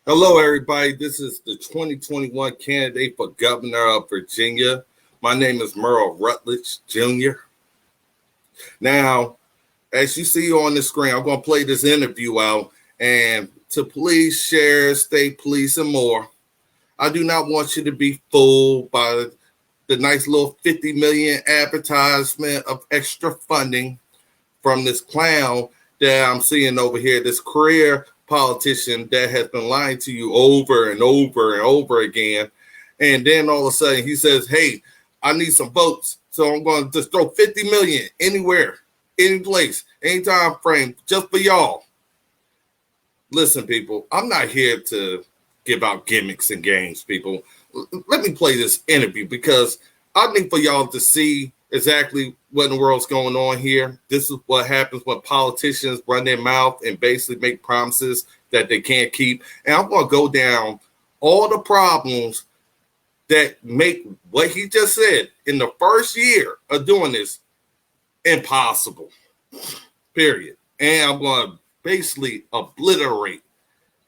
Hello, everybody. This is the 2021 candidate for governor of Virginia. My name is Merle Rutledge, Jr. Now, as you see on the screen, I'm going to play this interview out. And to police, sheriff, state police, and more, I do not want you to be fooled by the nice little 50 million advertisement of extra funding from this clown that I'm seeing over here, this career politician that has been lying to you over and over and over again. And then all of a sudden he says, hey, I need some votes. So I'm going to just throw 50 million anywhere, any place, any time frame, just for y'all. Listen, people, I'm not here to give out gimmicks and games, people. Let me play this interview because I need for y'all to see exactly what in the world's going on here. This is what happens when politicians run their mouth and basically make promises that they can't keep. And I'm going to go down all the problems that make what he just said in the first year of doing this impossible, period. And I'm going to basically obliterate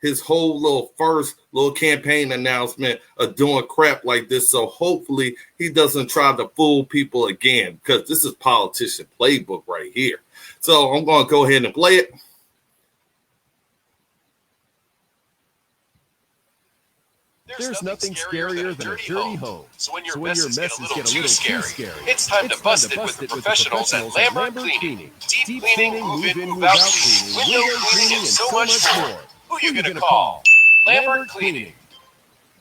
his whole little first little campaign announcement of doing crap like this. So hopefully he doesn't try to fool people again, because this is politician playbook right here. So I'm going to go ahead and play it. There's nothing scarier than a dirty home. So when your messes get a little too scary, it's time to bust it with the professionals at Lambert Cleaning. Deep cleaning, move-in, move-out cleaning, window cleaning, and so much more. Who are you going to call? Lambert Cleaning.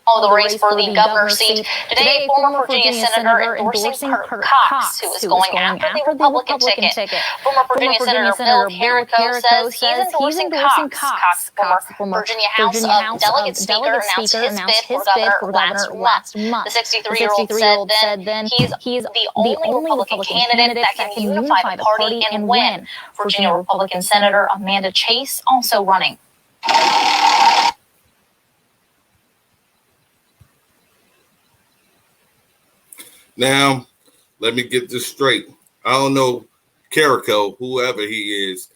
The race for the governor's seat. Today, former Virginia Senator endorsing Kurt Cox, who is going after the Republican ticket. Former Virginia Senator Bill Carrico says he's endorsing Cox. Former Virginia House of Delegate Speaker announced his bid for governor last month. The 63-year-old said then he's the only Republican candidate that can unify the party and win. Virginia Republican Senator Amanda Chase also running. Now, let me get this straight. I don't know Carrico, whoever he is,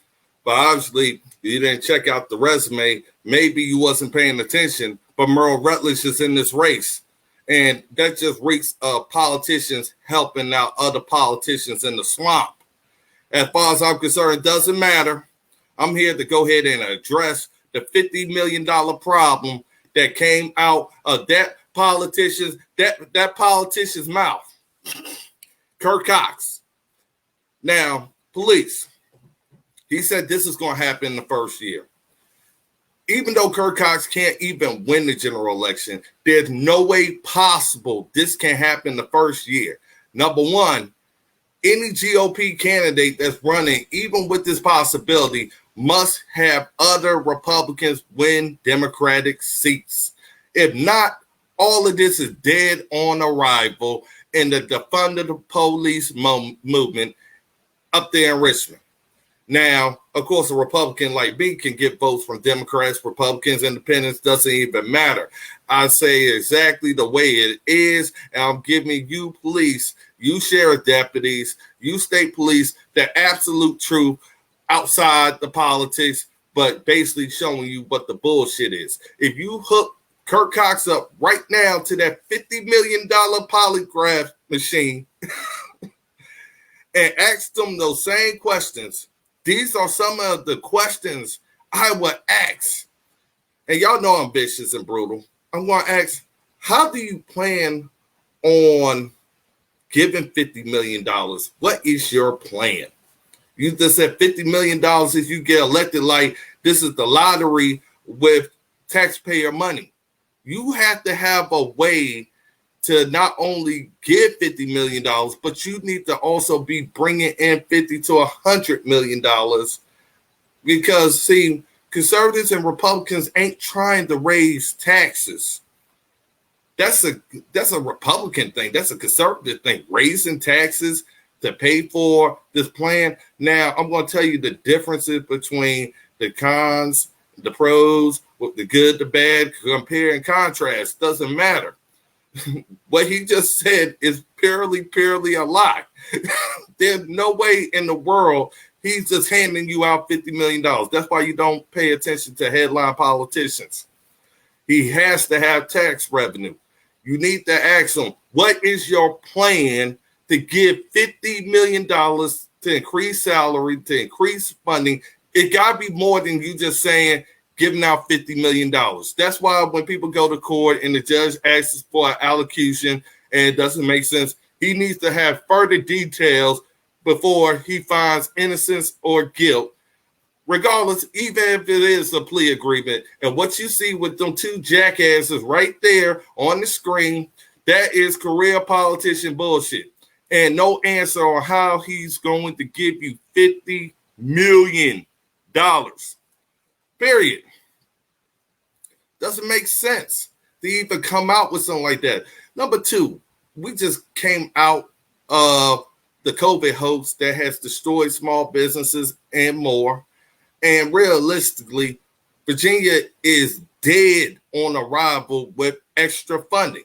but obviously you didn't check out the resume. Maybe you wasn't paying attention, but Merle Rutledge is in this race. And that just reeks of politicians helping out other politicians in the swamp. As far as I'm concerned, it doesn't matter. I'm here to go ahead and address the $50 million problem that came out of that politician's mouth. Kurt Cox. Now, police. He said this is going to happen in the first year. Even though Kurt Cox can't even win the general election, there's no way possible this can happen the first year. Number one, any GOP candidate that's running, even with this possibility, must have other Republicans win Democratic seats. If not, all of this is dead on arrival in the defund the police movement up there in Richmond. Now, of course, a Republican like me can get votes from Democrats, Republicans, Independents, doesn't even matter. I say exactly the way it is, and I'm giving you police, you sheriff deputies, you state police, the absolute truth outside the politics, but basically showing you what the bullshit is. If you hook Kurt Cox up right now to that $50 million polygraph machine and ask them those same questions, these are some of the questions I would ask. And y'all know I'm vicious and brutal. I'm going to ask, how do you plan on giving $50 million? What is your plan? You just said $50 million if you get elected, like this is the lottery with taxpayer money. You have to have a way to not only give $50 million, but you need to also be bringing in $50 to $100 million. Because, see, conservatives and Republicans ain't trying to raise taxes. That's a Republican thing. That's a conservative thing, raising taxes to pay for this plan. Now, I'm going to tell you the differences between the cons, the pros, the good, the bad, compare and contrast. Doesn't matter. What he just said is purely a lie. There's no way in the world he's just handing you out $50 million. That's why you don't pay attention to headline politicians. He has to have tax revenue. You need to ask him, what is your plan to give $50 million to increase salary, to increase funding? It got to be more than you just saying, giving out $50 million. That's why when people go to court and the judge asks for an allocution and it doesn't make sense, he needs to have further details before he finds innocence or guilt, regardless, even if it is a plea agreement. And what you see with them two jackasses right there on the screen, that is career politician bullshit. And no answer on how he's going to give you $50 million. Period. Doesn't make sense to even come out with something like that. Number two, we just came out of the COVID hoax that has destroyed small businesses and more. And realistically, Virginia is dead on arrival with extra funding.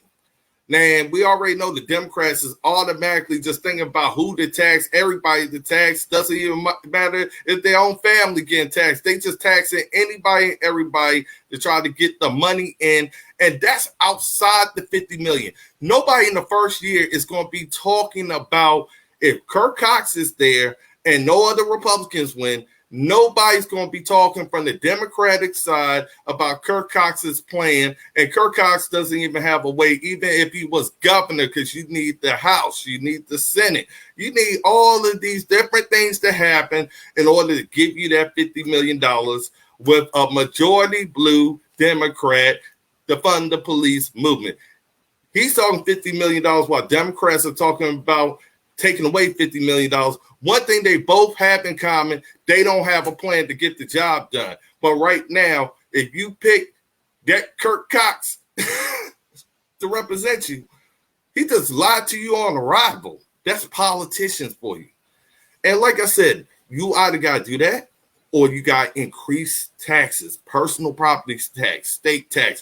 Now, we already know the Democrats is automatically just thinking about who to tax, everybody to tax. Doesn't even matter if their own family getting taxed. They just taxing anybody and everybody to try to get the money in. And that's outside the $50 million. Nobody in the first year is going to be talking about if Kirk Cox is there and no other Republicans win. Nobody's going to be talking from the Democratic side about Kirk Cox's plan, and Kirk Cox doesn't even have a way, even if he was governor, because you need the House, you need the Senate, you need all of these different things to happen in order to give you that $50 million with a majority blue Democrat to fund the police movement. He's talking $50 million while Democrats are talking about taking away $50 million. One thing they both have in common, they don't have a plan to get the job done. But right now, if you pick that Kirk Cox to represent you, he just lied to you on arrival. That's politicians for you. And like I said, you either got to do that or you got to increase taxes, personal property tax, state tax.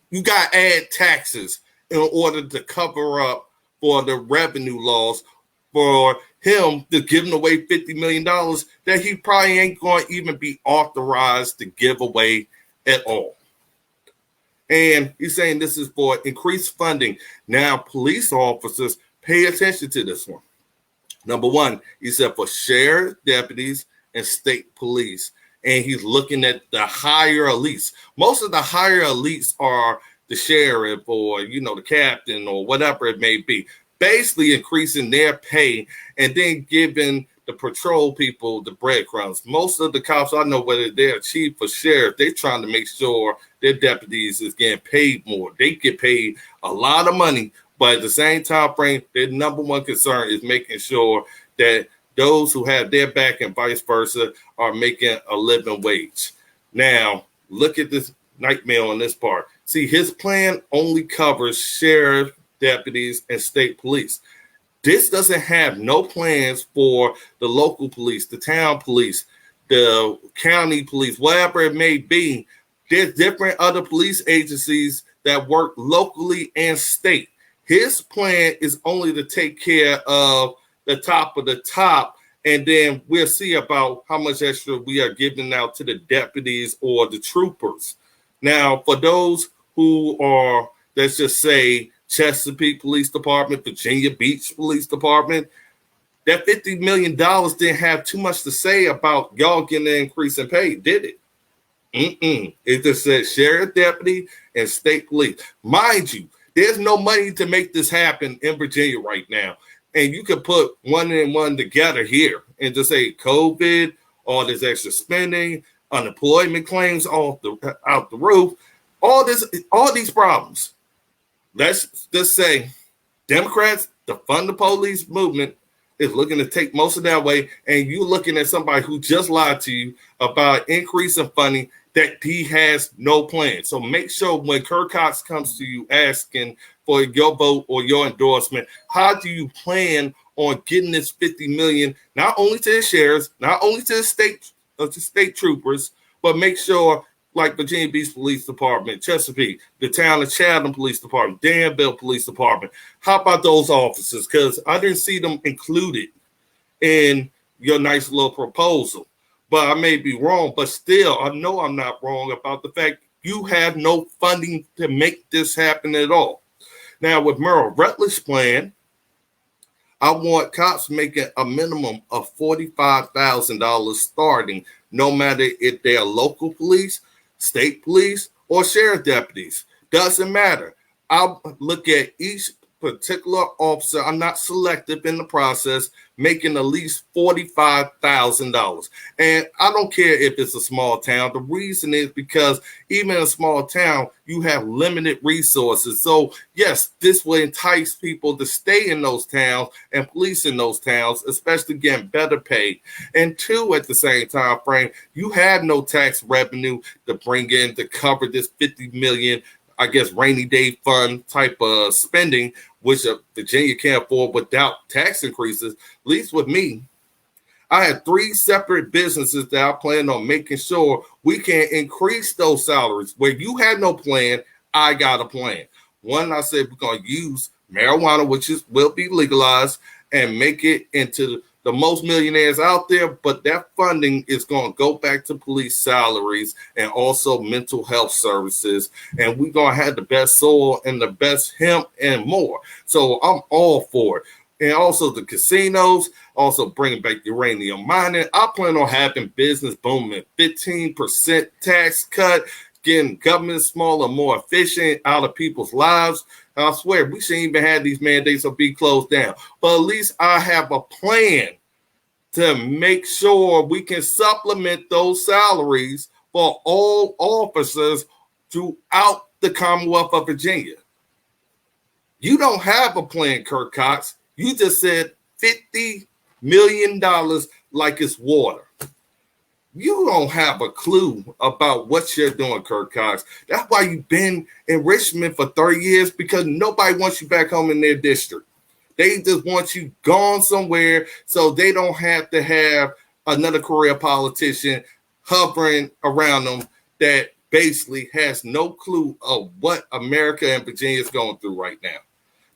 You got to add taxes in order to cover up for the revenue loss for him to giving away $50 million that he probably ain't going to even be authorized to give away at all. And he's saying this is for increased funding. Now, police officers, pay attention to this one. Number one, he said for sheriff deputies and state police. And he's looking at the higher elites. Most of the higher elites are the sheriff or, the captain or whatever it may be. Basically increasing their pay and then giving the patrol people the breadcrumbs. Most of the cops, I know whether they're chief or sheriff, they're trying to make sure their deputies is getting paid more. They get paid a lot of money, but at the same time frame, their number one concern is making sure that those who have their back and vice versa are making a living wage. Now, look at this nightmare on this part. See, his plan only covers sheriff, deputies, and state police. This doesn't have no plans for the local police, the town police, the county police, whatever it may be. There's different other police agencies that work locally and state. His plan is only to take care of the top of the top, and then we'll see about how much extra we are giving out to the deputies or the troopers. Now, for those who are, let's just say, Chesapeake Police Department, Virginia Beach Police Department, that $50 million didn't have too much to say about y'all getting an increase in pay, did it? It just said sheriff, deputy, and state police. Mind you, there's no money to make this happen in Virginia right now. And you could put one and one together here and just say COVID, all this extra spending, unemployment claims out the roof, all these problems. Let's just say Democrats, to fund the police movement, is looking to take most of that away, and you looking at somebody who just lied to you about increase in funding that he has no plan. So make sure when Kirk Cox comes to you asking for your vote or your endorsement, how do you plan on getting this $50 million, not only to the sheriffs, not only to the state troopers, but make sure, like Virginia Beach Police Department, Chesapeake, the town of Chatham Police Department, Danville Police Department. How about those officers? Because I didn't see them included in your nice little proposal. But I may be wrong, but still, I know I'm not wrong about the fact You have no funding to make this happen at all. Now, with Merle Rutledge's plan, I want cops making a minimum of $45,000 starting, no matter if they're local police, state police, or sheriff deputies. Doesn't matter. I'll look at each particular officer. I'm not selective in the process, making at least $45,000. And I don't care if it's a small town. The reason is because even in a small town, you have limited resources. So yes, this will entice people to stay in those towns and police in those towns, especially getting better pay. And two, at the same time frame, you have no tax revenue to bring in to cover this 50 million, I guess, rainy day fund type of spending, which Virginia can't afford without tax increases. At least with me, I had 3 separate businesses that I plan on making sure we can increase those salaries. Where you had no plan, I got a plan. One, I said we're going to use marijuana, which will be legalized, and make it into the most millionaires out there, but that funding is going to go back to police salaries and also mental health services. And we're going to have the best soil and the best hemp and more. So I'm all for it. And also the casinos, also bringing back uranium mining. I plan on having business booming, 15% tax cut, getting government smaller, more efficient out of people's lives. I swear, we shouldn't even have these mandates or be closed down. But at least I have a plan to make sure we can supplement those salaries for all officers throughout the Commonwealth of Virginia. You don't have a plan, Kirk Cox. You just said $50 million like it's water. You don't have a clue about what you're doing, Kirk Cox. That's why you've been in Richmond for 30 years, because nobody wants you back home in their district. They just want you gone somewhere so they don't have to have another career politician hovering around them that basically has no clue of what America and Virginia is going through right now.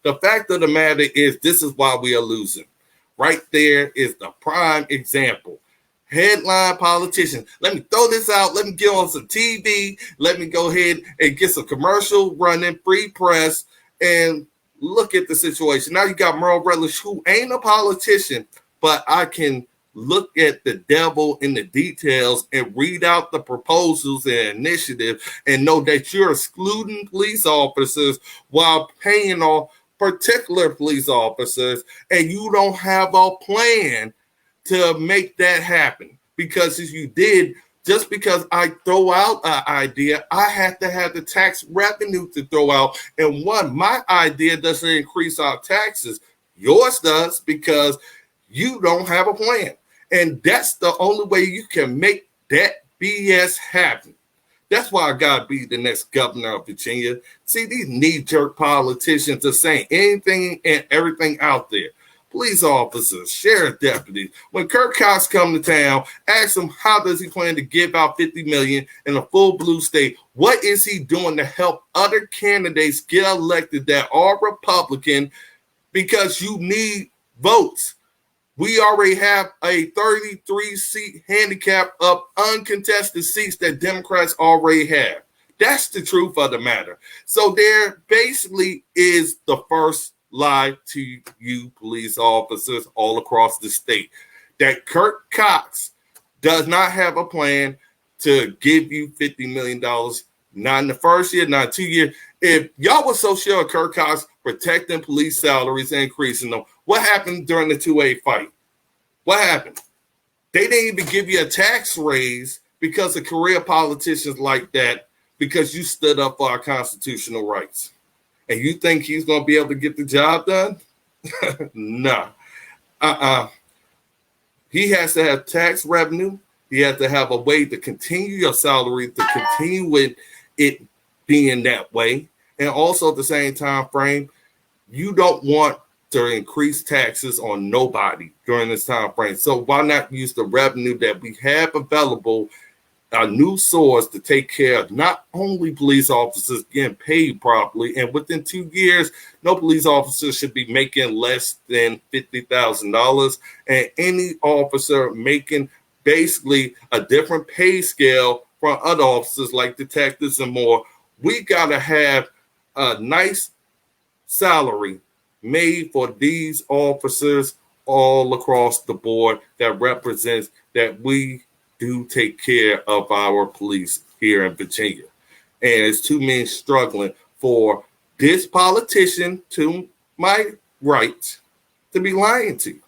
The fact of the matter is, this is why we are losing. Right there is the prime example. Headline politicians. Let me throw this out. Let me get on some TV. Let me go ahead and get some commercial running, free press, and look at the situation. Now you got Merle Rutledge, who ain't a politician, but I can look at the devil in the details and read out the proposals and initiative and know that you're excluding police officers while paying off particular police officers, and you don't have a plan to make that happen. Because if you did, just because I throw out an idea, I have to have the tax revenue to throw out. And one, my idea doesn't increase our taxes. Yours does, because you don't have a plan. And that's the only way you can make that BS happen. That's why I got to be the next governor of Virginia. See, these knee-jerk politicians are saying anything and everything out there. Police officers, sheriff deputies. When Kirk Cox come to town, ask him how does he plan to give out $50 million in a full blue state. What is he doing to help other candidates get elected that are Republican? Because you need votes. We already have a 33-seat handicap of uncontested seats that Democrats already have. That's the truth of the matter. So there basically is the first lie to you police officers all across the state, that Kirk Cox does not have a plan to give you $50 million, not in the first year, not 2 years. If y'all were so sure of Kirk Cox protecting police salaries and increasing them, what happened during the 2A fight? What happened? They didn't even give you a tax raise because of career politicians like that, because you stood up for our constitutional rights. And you think he's going to be able to get the job done? No. He has to have tax revenue. He has to have a way to continue your salary, to continue with it being that way. And also at the same time frame, you don't want to increase taxes on nobody during this time frame. So why not use the revenue that we have available, a new source, to take care of not only police officers getting paid properly, and within 2 years, no police officer should be making less than $50,000, and any officer making basically a different pay scale from other officers like detectives and more. We got to have a nice salary made for these officers all across the board that represents that we do take care of our police here in Virginia. And it's too many struggling for this politician to my right to be lying to you.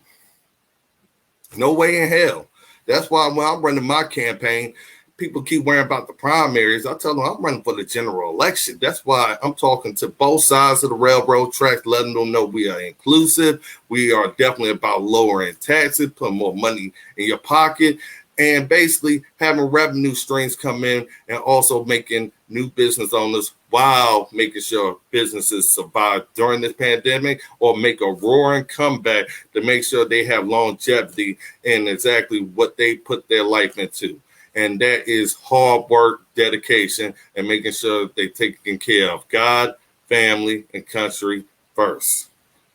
No way in hell. That's why when I'm running my campaign, people keep worrying about the primaries. I tell them I'm running for the general election. That's why I'm talking to both sides of the railroad tracks, letting them know we are inclusive. We are definitely about lowering taxes, putting more money in your pocket, and basically having revenue streams come in and also making new business owners while making sure businesses survive during this pandemic or make a roaring comeback to make sure they have longevity in exactly what they put their life into. And that is hard work, dedication, and making sure they're taking care of God, family, and country first.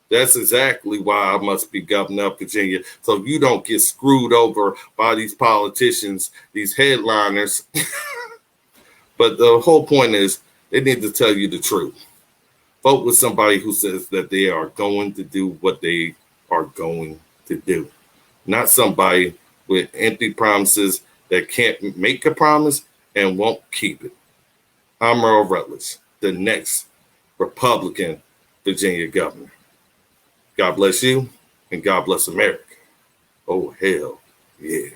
That's exactly why I must be governor of Virginia, so you don't get screwed over by these politicians, these headliners. But the whole point is they need to tell you the truth. Vote with somebody who says that they are going to do what they are going to do, not somebody with empty promises that can't make a promise and won't keep it. I'm Earl Rutledge, the next Republican Virginia governor. God bless you, and God bless America. Oh, hell yeah.